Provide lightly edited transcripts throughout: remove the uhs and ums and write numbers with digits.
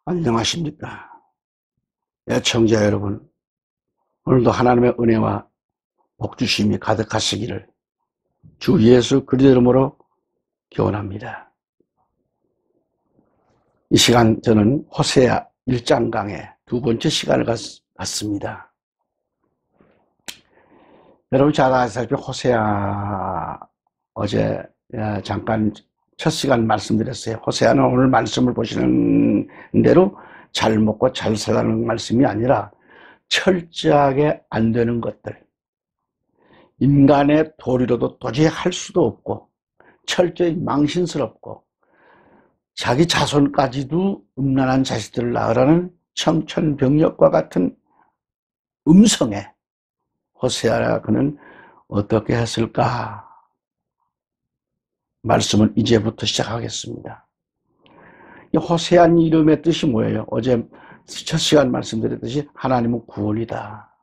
안녕하십니까. 애청자 여러분, 오늘도 하나님의 은혜와 복주심이 가득하시기를 주 예수 그리스도 이름으로 기원합니다. 이 시간 저는 호세아 1장 강의 두 번째 시간을 갖습니다. 여러분 잘 아시다시피 호세아 어제 잠깐 첫 시간 말씀드렸어요. 호세아는 오늘 말씀을 보시는 대로 잘 먹고 잘 살라는 말씀이 아니라 철저하게 안 되는 것들, 인간의 도리로도 도저히 할 수도 없고 철저히 망신스럽고 자기 자손까지도 음란한 자식들을 낳으라는 청천벽력과 같은 음성에 호세아가 그는 어떻게 했을까? 말씀은 이제부터 시작하겠습니다. 이 호세아는 이름의 뜻이 뭐예요? 어제 첫 시간 말씀드렸듯이 하나님은 구원이다.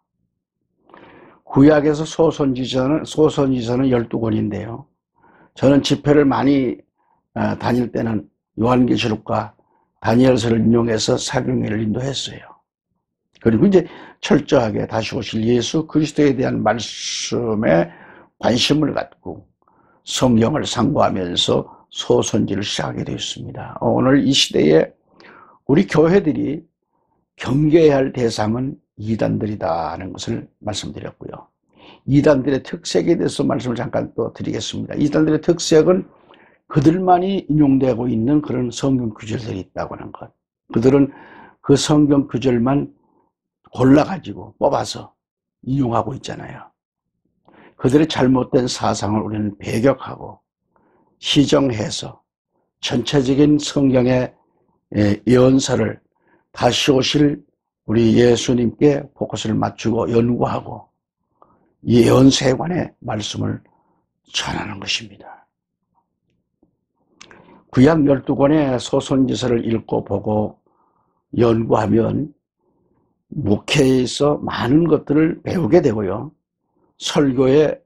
구약에서 소선지서는 12권인데요. 저는 집회를 많이 다닐 때는 요한계시록과 다니엘서를 인용해서 사경회를 인도했어요. 그리고 이제 철저하게 다시 오실 예수 그리스도에 대한 말씀에 관심을 갖고 성경을 상고하면서 소선지를 시작하게 되었습니다. 오늘 이 시대에 우리 교회들이 경계해야 할 대상은 이단들이다 하는 것을 말씀드렸고요. 이단들의 특색에 대해서 말씀을 잠깐 또 드리겠습니다. 이단들의 특색은 그들만이 인용되고 있는 그런 성경 구절들이 있다고 하는 것. 그들은 그 성경 구절만 골라가지고 뽑아서 인용하고 있잖아요. 그들의 잘못된 사상을 우리는 배격하고 시정해서 전체적인 성경의 예언서를 다시 오실 우리 예수님께 포커스를 맞추고 연구하고 예언서에 관해 말씀을 전하는 것입니다. 구약 12권의 소선지서를 읽고 보고 연구하면 목회에서 많은 것들을 배우게 되고요. 설교의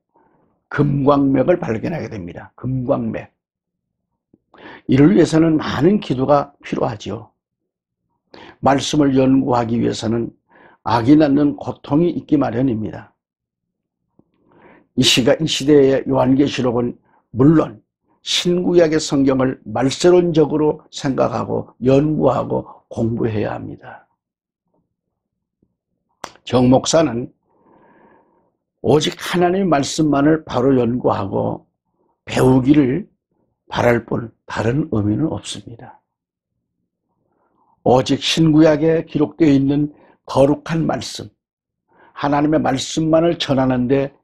금광맥을 발견하게 됩니다. 금광맥. 이를 위해서는 많은 기도가 필요하지요. 말씀을 연구하기 위해서는 악이 낳는 고통이 있기 마련입니다. 이 시대의 요한계시록은 물론 신구약의 성경을 말세론적으로 생각하고 연구하고 공부해야 합니다. 정 목사는 오직 하나님의 말씀만을 바로 연구하고 배우기를 바랄 뿐 다른 의미는 없습니다. 오직 신구약에 기록되어 있는 거룩한 말씀, 하나님의 말씀만을 전하는 데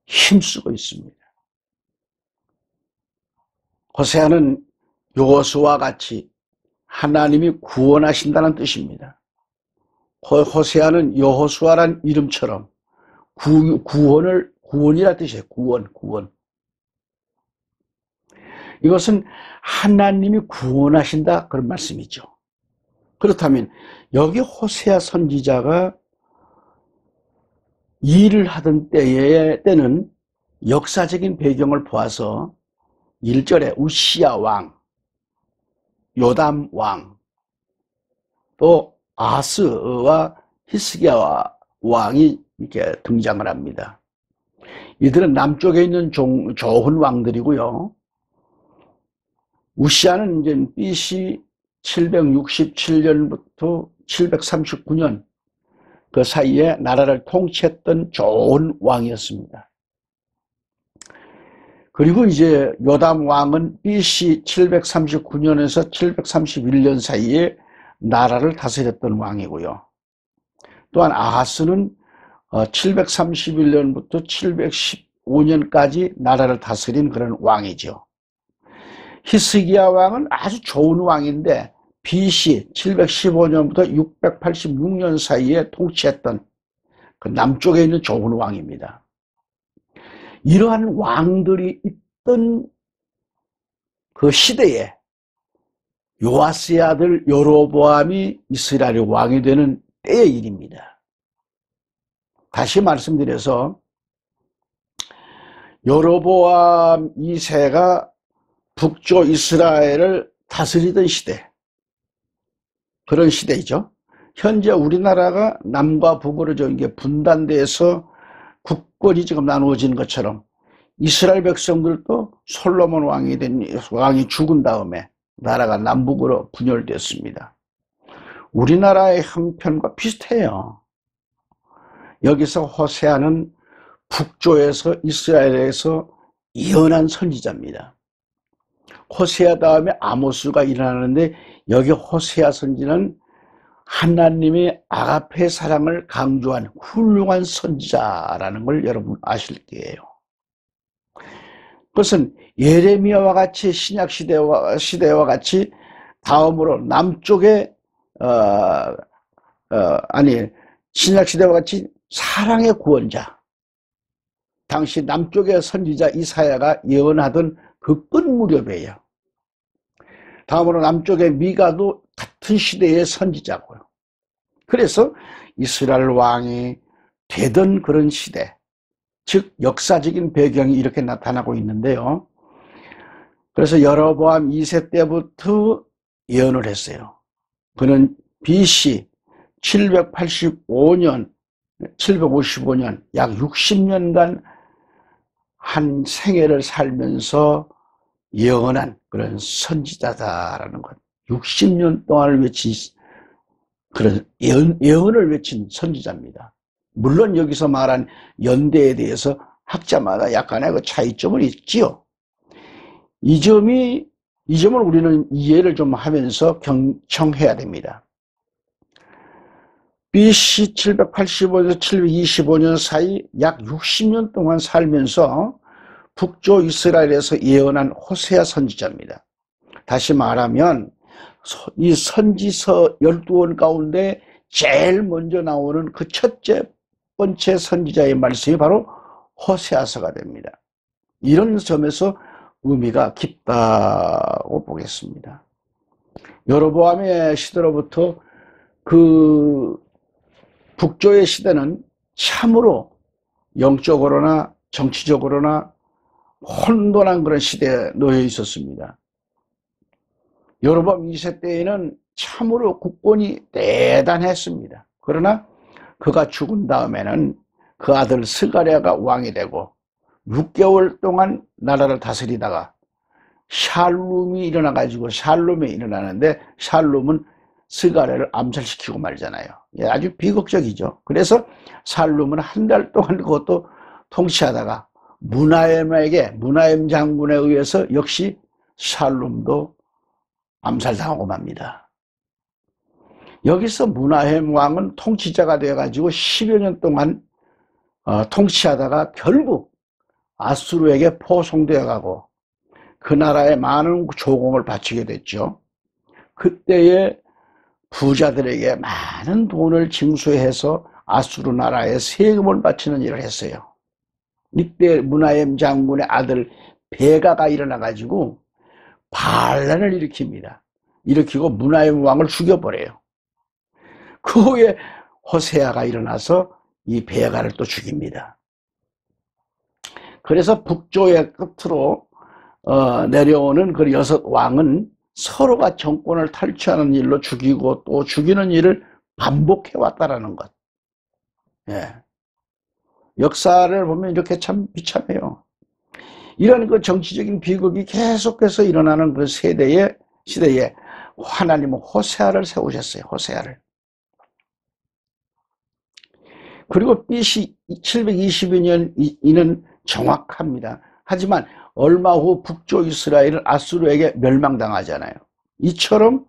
힘쓰고 있습니다. 호세아는 여호수아와 같이 하나님이 구원하신다는 뜻입니다. 호세아는 여호수아란 이름처럼 구원이라 뜻이에요. 구원. 이것은 하나님이 구원하신다 그런 말씀이죠. 그렇다면 여기 호세아 선지자가 일을 하던 때는 역사적인 배경을 보아서 1절에 우시야 왕, 요담 왕, 또 아하스와 히스기야 왕이 이렇게 등장을 합니다. 이들은 남쪽에 있는 좋은 왕들이고요. 우시야는 이제 BC 767년부터 739년 그 사이에 나라를 통치했던 좋은 왕이었습니다. 그리고 이제 요담 왕은 BC 739년에서 731년 사이에 나라를 다스렸던 왕이고요. 또한 아하스는 731년부터 715년까지 나라를 다스린 그런 왕이죠. 히스기야 왕은 아주 좋은 왕인데 BC 715년부터 686년 사이에 통치했던 그 남쪽에 있는 좋은 왕입니다. 이러한 왕들이 있던 그 시대에 요아스의 아들 여로보암이 이스라엘의 왕이 되는 때의 일입니다. 다시 말씀드려서 여로보암 2세가 북쪽 이스라엘을 다스리던 시대, 그런 시대이죠. 현재 우리나라가 남과 북으로 이게 분단돼서 국권이 지금 나누어진 것처럼 이스라엘 백성들도 솔로몬 왕이 죽은 다음에 나라가 남북으로 분열됐습니다. 우리나라의 형편과 비슷해요. 여기서 호세아는 북조에서 이스라엘에서 예언한 선지자입니다. 호세아 다음에 아모스가 일어나는데 여기 호세아 선지는 하나님의 아가페 사랑을 강조한 훌륭한 선지자라는 걸 여러분 아실 거예요. 그것은 예레미야와 같이 신약 시대와 같이 다음으로 남쪽에 신약 시대와 같이 사랑의 구원자, 당시 남쪽의 선지자 이사야가 예언하던 그 끝 무렵이에요. 다음으로 남쪽의 미가도 같은 시대의 선지자고요. 그래서 이스라엘 왕이 되던 그런 시대, 즉 역사적인 배경이 이렇게 나타나고 있는데요. 그래서 여로보암 2세 때부터 예언을 했어요. 그는 BC 755년 약 60년간 한 생애를 살면서 예언한 그런 선지자다라는 것. 60년 동안을 외친 그런 예언을 외친 선지자입니다. 물론 여기서 말한 연대에 대해서 학자마다 약간의 그 차이점은 있지요. 이 점을 우리는 이해를 좀 하면서 경청해야 됩니다. BC 785에서 725년 사이 약 60년 동안 살면서 북조 이스라엘에서 예언한 호세아 선지자입니다. 다시 말하면 이 선지서 12권 가운데 제일 먼저 나오는 그 첫째 번째 선지자의 말씀이 바로 호세아서가 됩니다. 이런 점에서 의미가 깊다고 보겠습니다. 여로보암의 시대로부터 그 북조의 시대는 참으로 영적으로나 정치적으로나 혼돈한 그런 시대에 놓여 있었습니다. 여로보암 2세 때에는 참으로 국권이 대단했습니다. 그러나 그가 죽은 다음에는 그 아들 스가랴가 왕이 되고 6개월 동안 나라를 다스리다가 샬룸이 일어나는데 샬룸은 스가랴를 암살시키고 말잖아요. 아주 비극적이죠. 그래서 샬룸은 한 달 동안 그것도 통치하다가 문하엠 장군에 의해서 역시 샬룸도 암살당하고 맙니다. 여기서 문하엠 왕은 통치자가 되어가지고 10여 년 동안 통치하다가 결국 아수르에게 포송되어 가고 그 나라에 많은 조공을 바치게 됐죠. 그때에 부자들에게 많은 돈을 징수해서 아수르 나라에 세금을 바치는 일을 했어요. 이때 문하엠 장군의 아들 베가가 일어나가지고 반란을 일으키고 문하엠 왕을 죽여버려요. 그 후에 호세아가 일어나서 이 베가를 또 죽입니다. 그래서 북조의 끝으로 내려오는 그 6왕은 서로가 정권을 탈취하는 일로 죽이고 또 죽이는 일을 반복해 왔다라는 것. 예. 역사를 보면 이렇게 참 비참해요. 이런 그 정치적인 비극이 계속해서 일어나는 그 시대에 하나님은 호세아를 세우셨어요. 호세아를. 그리고 BC 722년이는 정확합니다. 하지만 얼마 후 북조 이스라엘은 아수르에게 멸망당하잖아요. 이처럼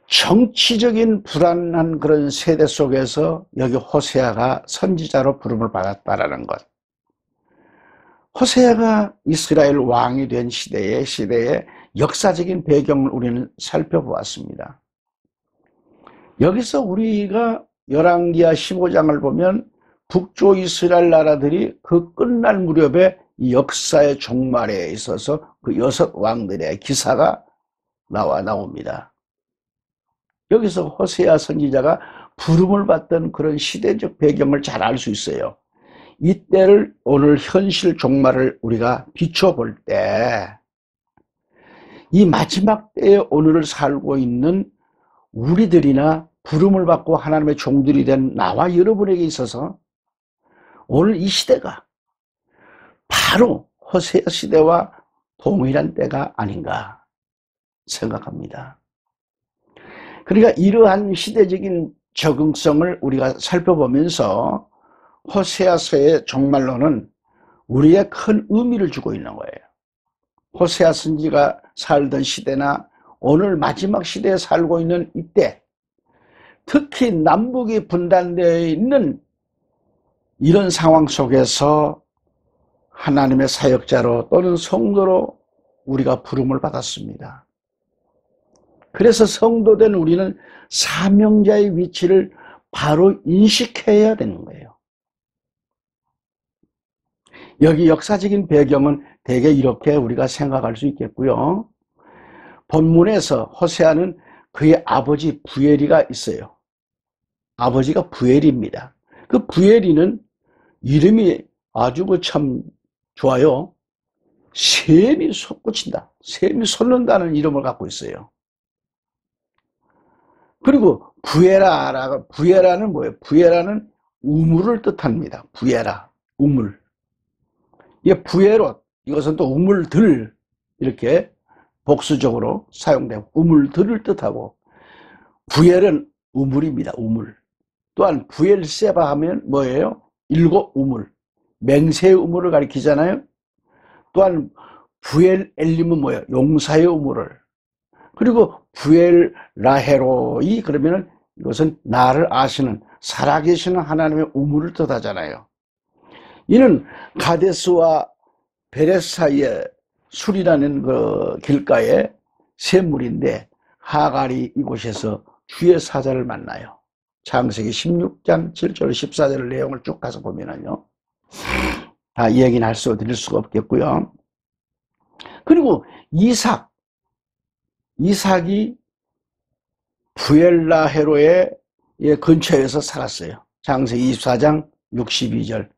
정치적인 불안한 그런 세대 속에서 여기 호세아가 선지자로 부름을 받았다라는 것. 호세아가 이스라엘 왕이 된 시대의 역사적인 배경을 우리는 살펴보았습니다. 여기서 우리가 열왕기하 15장을 보면 북조 이스라엘 나라들이 그 끝날 무렵에 역사의 종말에 있어서 그 6왕들의 기사가 나옵니다. 여기서 호세아 선지자가 부름을 받던 그런 시대적 배경을 잘 알 수 있어요. 이때를 오늘 현실 종말을 우리가 비춰볼 때 이 마지막 때에 오늘을 살고 있는 우리들이나 부름을 받고 하나님의 종들이 된 나와 여러분에게 있어서 오늘 이 시대가 바로 호세아 시대와 동일한 때가 아닌가 생각합니다. 그러니까 이러한 시대적인 적응성을 우리가 살펴보면서 호세아서의 정말로는 우리의 큰 의미를 주고 있는 거예요. 호세아 선지가 살던 시대나 오늘 마지막 시대에 살고 있는 이때, 특히 남북이 분단되어 있는 이런 상황 속에서 하나님의 사역자로 또는 성도로 우리가 부름을 받았습니다. 그래서 성도된 우리는 사명자의 위치를 바로 인식해야 되는 거예요. 여기 역사적인 배경은 대개 이렇게 우리가 생각할 수 있겠고요. 본문에서 호세아는 그의 아버지 부엘이가 있어요. 아버지가 부엘입니다. 그 부엘이는 이름이 아주 참 좋아요. 샘이 솟구친다, 샘이 솟는다는 이름을 갖고 있어요. 그리고 부에라는 뭐예요? 부에라는 우물을 뜻합니다. 부에라, 우물. 이게 부에롯, 이것은 또 우물들, 이렇게 복수적으로 사용되고 우물들을 뜻하고, 부엘은 우물입니다. 우물. 또한 부엘세바 하면 뭐예요? 일곱 우물, 맹세의 우물을 가리키잖아요. 또한 부엘엘림은 뭐예요? 용사의 우물을. 그리고 부엘라헤로이, 그러면은 이것은 나를 아시는 살아계시는 하나님의 우물을 뜻하잖아요. 이는 가데스와 베렛 사이에 술이라는 그 길가에 샘물인데, 하갈이 이곳에서 주의 사자를 만나요. 창세기 16장 7절 14절 내용을 쭉 가서 보면은요, 다 얘기는 할 수 드릴 수가 없겠고요. 그리고 이삭이 부엘라헤로의 근처에서 살았어요. 창세기 24장 62절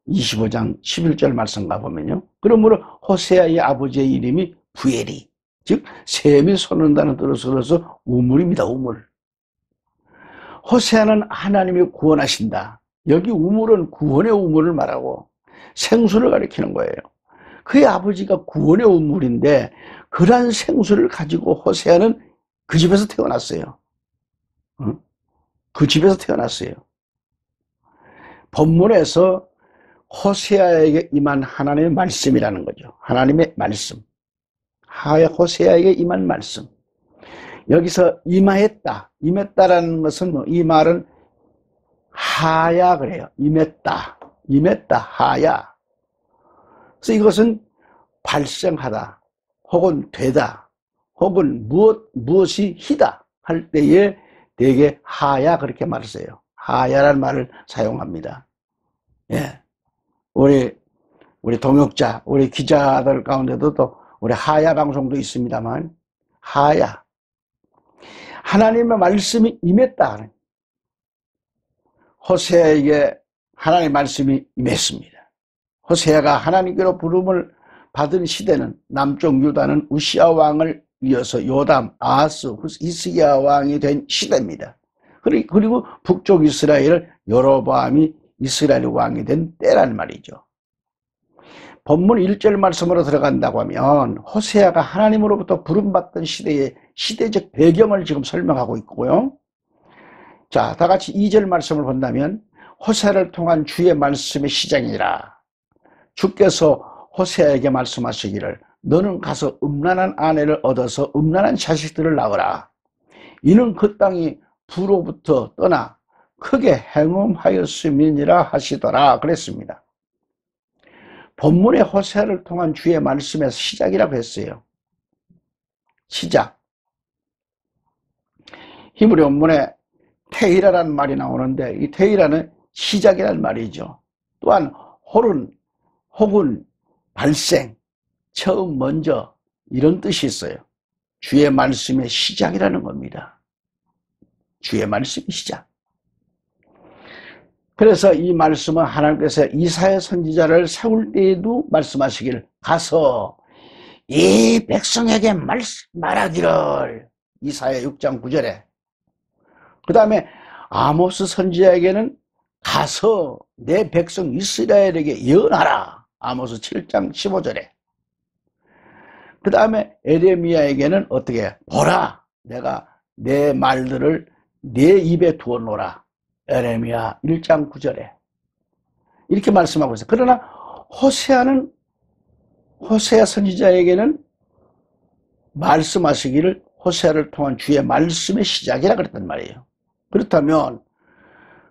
25장 11절 말씀 가보면요, 그러므로 호세아의 아버지의 이름이 부엘이, 즉 샘이 솟는다는 뜻으로서 우물입니다. 우물. 호세아는 하나님이 구원하신다. 여기 우물은 구원의 우물을 말하고 생수를 가리키는 거예요. 그의 아버지가 구원의 우물인데, 그러한 생수를 가지고 호세아는 그 집에서 태어났어요. 그 집에서 태어났어요. 본문에서 호세아에게 임한 하나님의 말씀이라는 거죠. 하나님의 말씀. 호세아에게 임한 말씀. 여기서 임했다라는 것은 이 말은 하야 그래요. 임했다, 하야. 그래서 이것은 발생하다, 혹은 되다, 혹은 무엇이 희다 할 때에 대개 하야 그렇게 말을 써요. 하야라는 말을 사용합니다. 예. 우리 동역자, 우리 기자들 가운데도 또 우리 하야 방송도 있습니다만, 하야. 하나님의 말씀이 임했다. 호세아에게 하나님의 말씀이 임했습니다. 호세아가 하나님께로 부름을 받은 시대는 남쪽 유다는 우시아 왕을 이어서 요담, 아하스, 히스기야 왕이 된 시대입니다. 그리고 북쪽 이스라엘을 여로보암이 이스라엘 왕이 된 때란 말이죠. 본문 1절 말씀으로 들어간다고 하면 호세아가 하나님으로부터 부름받던 시대의 시대적 배경을 지금 설명하고 있고요. 자, 다 같이 2절 말씀을 본다면, 호세아를 통한 주의 말씀의 시작이라. 주께서 호세아에게 말씀하시기를, 너는 가서 음란한 아내를 얻어서 음란한 자식들을 낳으라. 이는 그 땅이 부로부터 떠나 크게 행음하였음이니라 하시더라 그랬습니다. 본문의 호세아를 통한 주의 말씀의 시작이라고 했어요. 시작. 히브리 원문에 테히라라는 말이 나오는데, 이 테히라는 시작이라는 말이죠. 또한 홀은, 혹은 발생, 처음, 먼저, 이런 뜻이 있어요. 주의 말씀의 시작이라는 겁니다. 주의 말씀의 시작. 그래서 이 말씀은 하나님께서 이사야 선지자를 세울 때에도 말씀하시길, 가서 이 백성에게 말하기를, 이사야 6장 9절에 그 다음에 아모스 선지자에게는 가서 내 백성 이스라엘에게 예언하라. 아모스 7장 15절에. 그 다음에 에레미야에게는 어떻게 보라, 내가 내 말들을 내 입에 두어 놓으라. 에레미야 1장 9절에 이렇게 말씀하고 있어요. 그러나 호세아 선지자에게는 말씀하시기를 호세아를 통한 주의 말씀의 시작이라 그랬단 말이에요. 그렇다면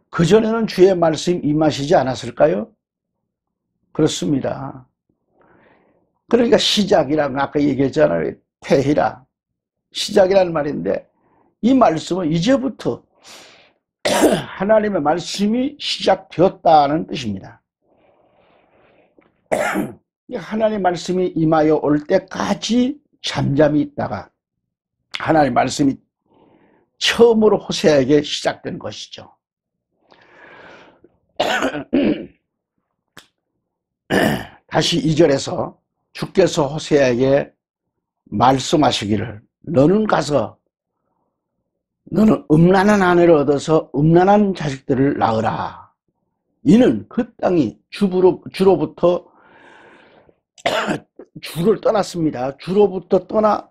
그전에는 주의 말씀이 임하시지 않았을까요? 그렇습니다. 그러니까 시작이라고 아까 얘기했잖아요. 태희라. 시작이라는 말인데 이 말씀은 이제부터 하나님의 말씀이 시작되었다는 뜻입니다. 하나님의 말씀이 임하여 올 때까지 잠잠히 있다가 하나님의 말씀이 처음으로 호세아에게 시작된 것이죠. 다시 2절에서 주께서 호세아에게 말씀하시기를 너는 가서 너는 음란한 아내를 얻어서 음란한 자식들을 낳으라. 이는 그 땅이 주로부터 주를 떠났습니다. 주로부터 떠나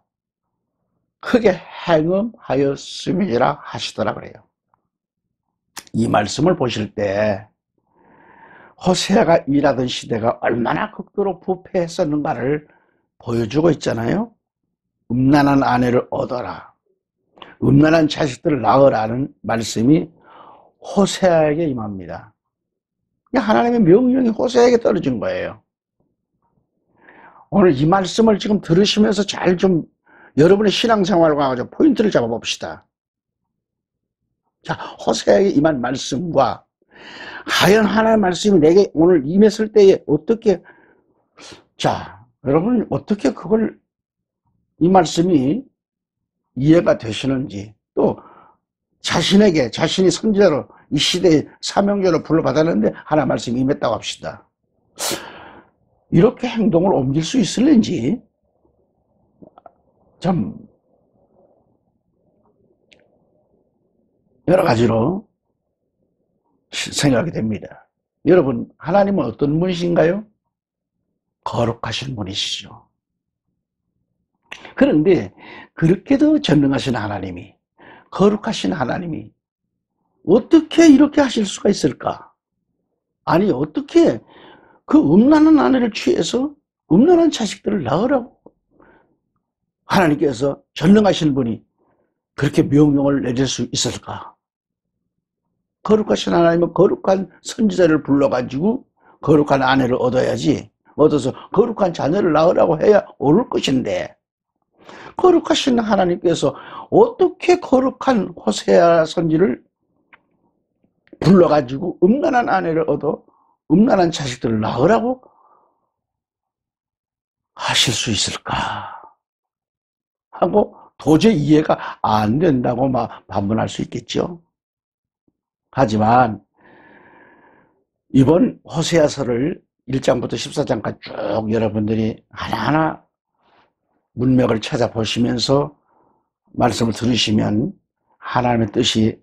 크게 행음하였음이라 하시더라 그래요. 이 말씀을 보실 때 호세아가 일하던 시대가 얼마나 극도로 부패했었는가를 보여주고 있잖아요. 음란한 아내를 얻어라, 음란한 자식들을 낳으라는 말씀이 호세아에게 임합니다. 하나님의 명령이 호세아에게 떨어진 거예요. 오늘 이 말씀을 지금 들으시면서 잘 좀 여러분의 신앙생활과 가지고 포인트를 잡아봅시다. 자, 호세아에게 임한 말씀과 과연 하나님의 말씀이 내게 오늘 임했을 때에 어떻게, 자, 여러분 어떻게 그걸 이 말씀이 이해가 되시는지, 또 자신에게 자신이 선지자로 이 시대의 사명자로 불러받았는데 하나님의 말씀이 임했다고 합시다. 이렇게 행동을 옮길 수 있을는지 참 여러 가지로 생각이 됩니다. 여러분, 하나님은 어떤 분이신가요? 거룩하신 분이시죠. 그런데 그렇게도 전능하신 하나님이, 거룩하신 하나님이 어떻게 이렇게 하실 수가 있을까? 아니, 어떻게 그 음란한 아내를 취해서 음란한 자식들을 낳으라고 하나님께서 전능하신 분이 그렇게 명령을 내릴 수 있을까? 거룩하신 하나님은 거룩한 선지자를 불러가지고 거룩한 아내를 얻어야지, 얻어서 거룩한 자녀를 낳으라고 해야 옳을 것인데, 거룩하신 하나님께서 어떻게 거룩한 호세아 선지를 불러가지고 음란한 아내를 얻어 음란한 자식들을 낳으라고 하실 수 있을까 하고 도저히 이해가 안 된다고 막 반문할 수 있겠죠. 하지만 이번 호세아서를 1장부터 14장까지 쭉 여러분들이 하나하나 문맥을 찾아보시면서 말씀을 들으시면 하나님의 뜻이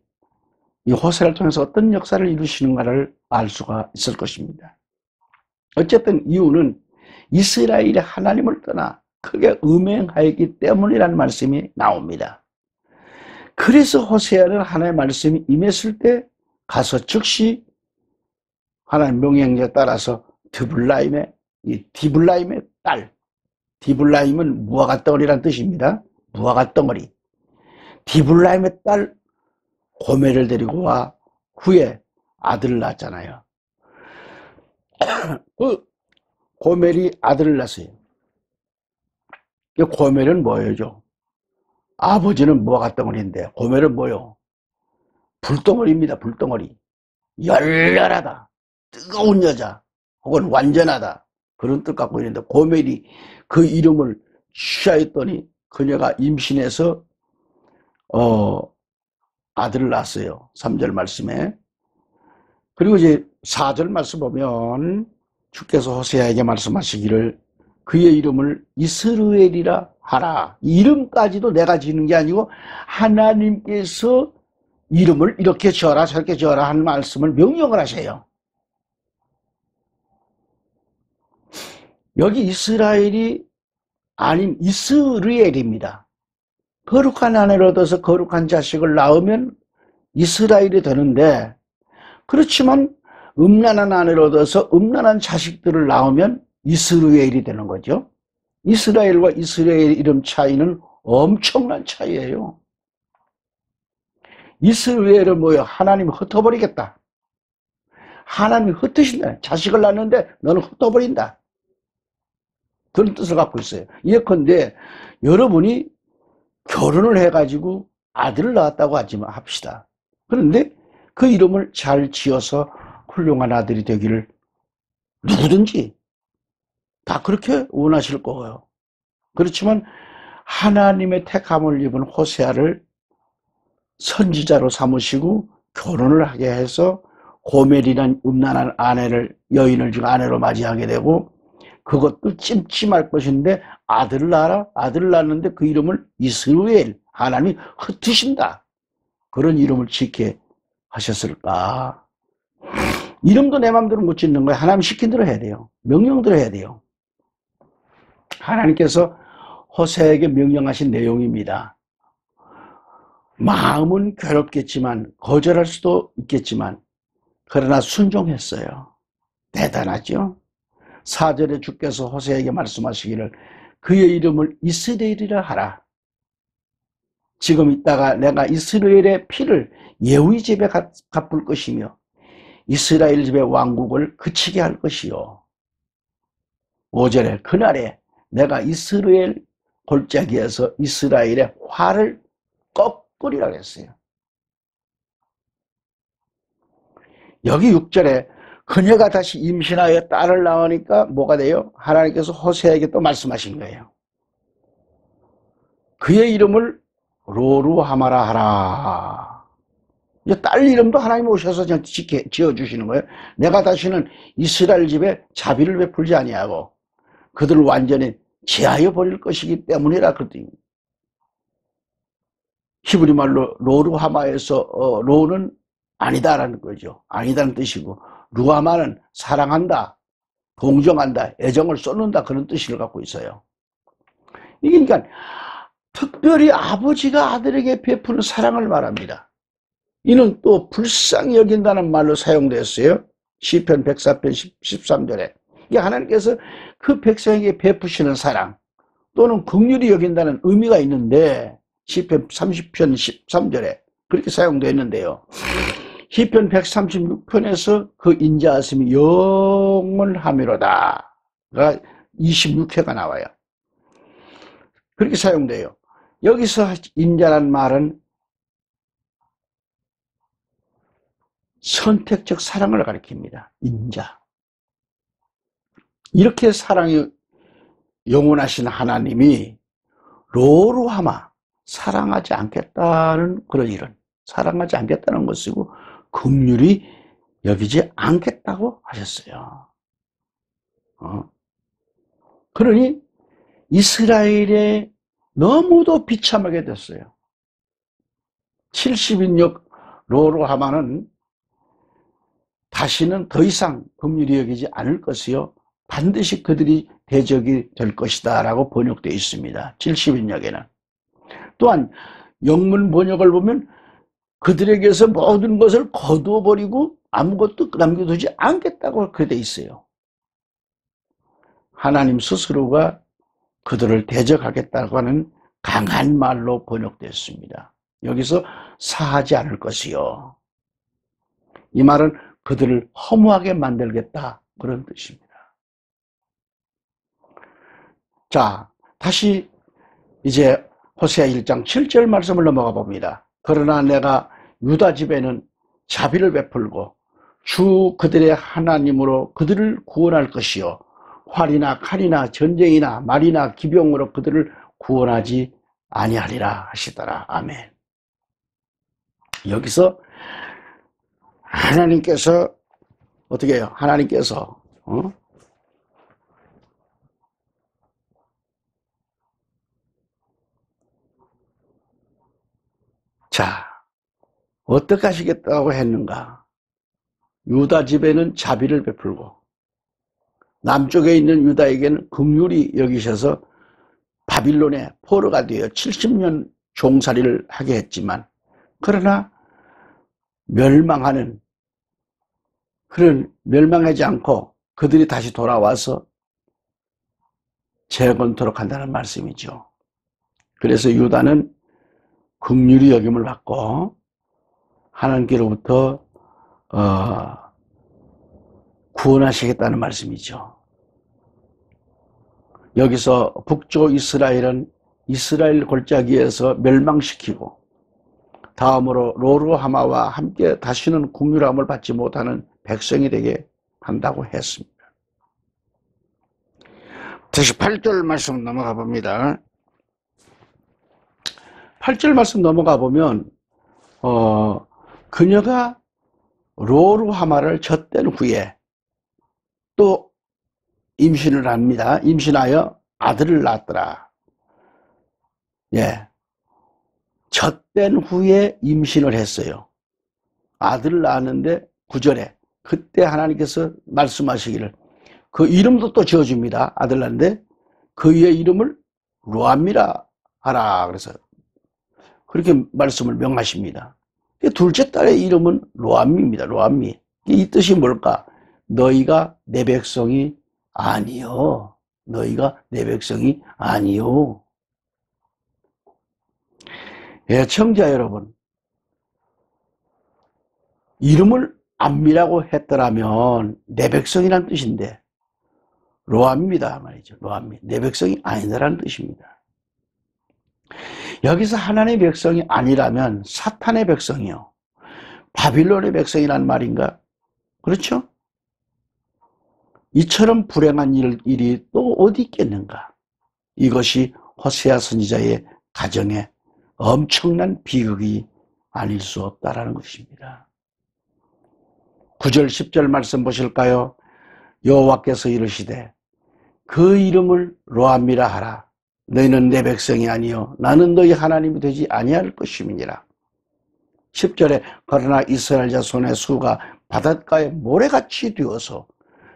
이 호세아를 통해서 어떤 역사를 이루시는가를 알 수가 있을 것입니다. 어쨌든 이유는 이스라엘이 하나님을 떠나 크게 음행하였기 때문이라는 말씀이 나옵니다. 그래서 호세아는 하나님의 말씀이 임했을 때 가서 즉시 하나님 명령에 따라서 디블라임의 딸, 디블라임은 무화과 덩어리란 뜻입니다. 무화과 덩어리. 디블라임의 딸 고멜을 데리고 와 후에 아들을 낳았잖아요. 그 고멜이 아들을 낳았어요. 고멜은 뭐예요? 아버지는 무화과 덩어리인데 고멜은 뭐요? 불덩어리입니다. 불덩어리. 열렬하다, 뜨거운 여자, 혹은 완전하다, 그런 뜻 갖고 있는데 고멜이 그 이름을 취하였더니 그녀가 임신해서 아들을 낳았어요. 3절 말씀에. 그리고 이제 4절 말씀 보면 주께서 호세아에게 말씀하시기를 그의 이름을 이스라엘이라 하라. 이름까지도 내가 지는 게 아니고 하나님께서 이름을 이렇게 지어라 저렇게 지어라 하는 말씀을 명령을 하세요. 여기 이스라엘이 아닌 이스르엘입니다. 거룩한 아내를 얻어서 거룩한 자식을 낳으면 이스라엘이 되는데, 그렇지만 음란한 아내를 얻어서 음란한 자식들을 낳으면 이스라엘이 되는 거죠. 이스라엘과 이스라엘 이름 차이는 엄청난 차이예요. 이스라엘은 뭐예요? 하나님이 흩어버리겠다. 하나님이 흩으신다. 자식을 낳는데 너는 흩어버린다. 그런 뜻을 갖고 있어요. 예컨대 여러분이 결혼을 해가지고 아들을 낳았다고 하지만 합시다. 그런데 그 이름을 잘 지어서 훌륭한 아들이 되기를 누구든지 다 그렇게 원하실 거예요. 그렇지만 하나님의 택함을 입은 호세아를 선지자로 삼으시고 결혼을 하게 해서 고멜이란 음란한 아내를, 여인을 지금 아내로 맞이하게 되고, 그것도 찜찜할 것인데 아들을 낳아라. 아들을 낳았는데 그 이름을 이스라엘, 하나님이 흩으신다, 그런 이름을 짓게 하셨을까? 이름도 내 마음대로 못 짓는 거예요. 하나님 시킨 대로 해야 돼요. 명령대로 해야 돼요. 하나님께서 호세에게 명령하신 내용입니다. 마음은 괴롭겠지만, 거절할 수도 있겠지만, 그러나 순종했어요. 대단하죠? 4절에 주께서 호세에게 말씀하시기를 그의 이름을 이스라엘이라 하라. 지금 있다가 내가 이스라엘의 피를 예후의 집에 갚을 것이며 이스라엘 집의 왕국을 그치게 할 것이요. 5절에 그날에 내가 이스라엘 골짜기에서 이스라엘의 화를 꺾으리라 했어요. 여기 6절에 그녀가 다시 임신하여 딸을 낳으니까 뭐가 돼요? 하나님께서 호세에게 또 말씀하신 거예요. 그의 이름을 로루하마라 하라. 딸 이름도 하나님 오셔서 지어주시는 거예요. 내가 다시는 이스라엘 집에 자비를 베풀지 아니하고 그들을 완전히 제하여 버릴 것이기 때문이라 그랬더니, 히브리 말로 로루하마에서 로는 아니다라는 거죠. 아니다는 뜻이고, 루하마는 사랑한다, 동정한다, 애정을 쏟는다, 그런 뜻을 갖고 있어요. 이게 그러니까 특별히 아버지가 아들에게 베푸는 사랑을 말합니다. 이는 또 불쌍히 여긴다는 말로 사용됐어요. 시편 104편 13절에. 이게 하나님께서 그 백성에게 베푸시는 사랑 또는 긍휼히 여긴다는 의미가 있는데, 시편 30편 13절에 그렇게 사용되어 있는데요. 시편 136편에서 그 인자하심이 영원하미로다 가 26회가 나와요. 그렇게 사용돼요. 여기서 인자란 말은 선택적 사랑을 가리킵니다. 인자. 이렇게 사랑이 영원하신 하나님이 로루하마, 사랑하지 않겠다는 그런 일은, 사랑하지 않겠다는 것이고 긍휼히 여기지 않겠다고 하셨어요. 그러니 이스라엘에 너무도 비참하게 됐어요. 70인역 로루하마는 다시는 더 이상 긍휼히 여기지 않을 것이요 반드시 그들이 대적이 될 것이다 라고 번역되어 있습니다. 70인역에는. 또한 영문 번역을 보면 그들에게서 모든 것을 거두어 버리고 아무것도 남겨두지 않겠다고 그렇게 되어 있어요. 하나님 스스로가 그들을 대적하겠다고 하는 강한 말로 번역됐습니다. 여기서 사하지 않을 것이요, 이 말은 그들을 허무하게 만들겠다, 그런 뜻입니다. 자, 다시 이제 호세아 1장 7절 말씀을 넘어가 봅니다. 그러나 내가 유다 집에는 자비를 베풀고 주 그들의 하나님으로 그들을 구원할 것이요 활이나 칼이나 전쟁이나 말이나 기병으로 그들을 구원하지 아니하리라 하시더라. 아멘. 여기서 하나님께서 어떻게 해요? 하나님께서 자, 어떻게 하시겠다고 했는가? 유다 집에는 자비를 베풀고 남쪽에 있는 유다에게는 긍휼히 여기셔서 바빌론의 포로가 되어 70년 종살이를 하게 했지만, 그러나 멸망하지 않고 그들이 다시 돌아와서 재건토록 한다는 말씀이죠. 그래서 유다는 긍휼히 여김을 받고 하나님께로부터 구원하시겠다는 말씀이죠. 여기서 북쪽 이스라엘은 이스라엘 골짜기에서 멸망시키고 다음으로 로르하마와 함께 다시는 긍휼함을 받지 못하는 백성이 되게 한다고 했습니다. 다시 8절 말씀 넘어가 봅니다. 8절 말씀 넘어가 보면 그녀가 로르하마를 젖댄 후에 또 임신을 합니다. 임신하여 아들을 낳았더라. 예, 젖댄 후에 임신을 했어요. 아들을 낳았는데 9절에 그때 하나님께서 말씀하시기를, 그 이름도 또 지어줍니다. 아들 낳는데 그의 이름을 루암미라 하라. 그래서 그렇게 말씀을 명하십니다. 둘째 딸의 이름은 루암미입니다. 루암미. 이 뜻이 뭘까? 너희가 내 백성이 아니요. 너희가 내 백성이 아니요. 애청자 여러분, 이름을 암미라고 했더라면 내 백성이란 뜻인데 로암입니다 말이죠. 로암미. 내 백성이 아니다라는 뜻입니다. 여기서 하나님의 백성이 아니라면 사탄의 백성이요, 바빌론의 백성이란 말인가? 그렇죠? 이처럼 불행한 일이 또 어디 있겠는가? 이것이 호세아 선지자의 가정에 엄청난 비극이 아닐 수 없다라는 것입니다. 9절 10절 말씀 보실까요? 여호와께서 이르시되 그 이름을 로암미라 하라. 너희는 내 백성이 아니요 나는 너희 하나님이 되지 아니할 것임이니라. 10절에 그러나 이스라엘 자손의 수가 바닷가에 모래같이 되어서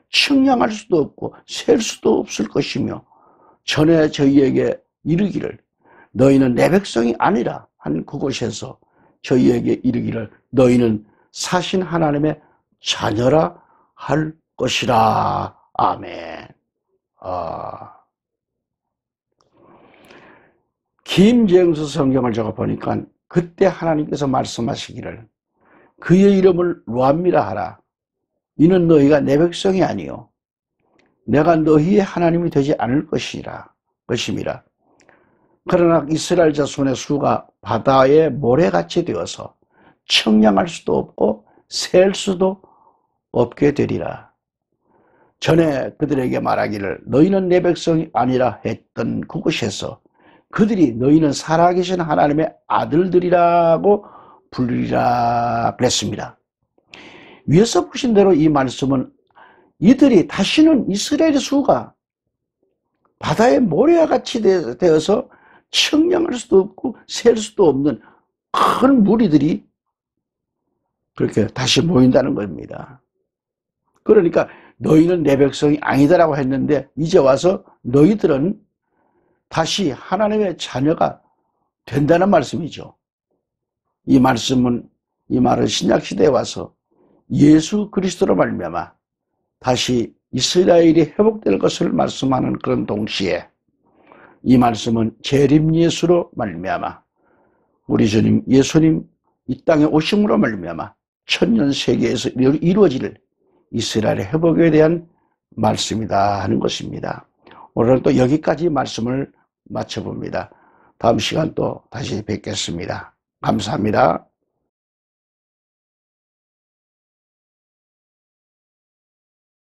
측량할 수도 없고 셀 수도 없을 것이며, 전에 저희에게 이르기를 너희는 내 백성이 아니라 한 그곳에서 저희에게 이르기를 너희는 사신 하나님의 자녀라 할 것이라. 아멘. 김정수 성경을 적어 보니까 그때 하나님께서 말씀하시기를 그의 이름을 루암미라 하라. 이는 너희가 내 백성이 아니요 내가 너희의 하나님이 되지 않을 것임이라. 그러나 이스라엘 자손의 수가 바다의 모래같이 되어서 측량할 수도 없고 셀 수도 없게 되리라. 전에 그들에게 말하기를 너희는 내 백성이 아니라 했던 그곳에서 그들이 너희는 살아계신 하나님의 아들들이라고 부르리라 그랬습니다. 위에서 보신 대로 이 말씀은 이들이 다시는 이스라엘의 수가 바다의 모래와 같이 되어서 측량할 수도 없고 셀 수도 없는 큰 무리들이 그렇게 다시 모인다는 겁니다. 그러니까 너희는 내 백성이 아니다라고 했는데 이제 와서 너희들은 다시 하나님의 자녀가 된다는 말씀이죠. 이 말을 신약시대에 와서 예수 그리스도로 말미암아 다시 이스라엘이 회복될 것을 말씀하는 그런 동시에 이 말씀은 재림 예수로 말미암아 우리 주님 예수님 이 땅에 오심으로 말미암아 천년 세계에서 이루어질 이스라엘의 회복에 대한 말씀이다 하는 것입니다. 오늘은 또 여기까지 말씀을 마쳐봅니다. 다음 시간 또 다시 뵙겠습니다. 감사합니다.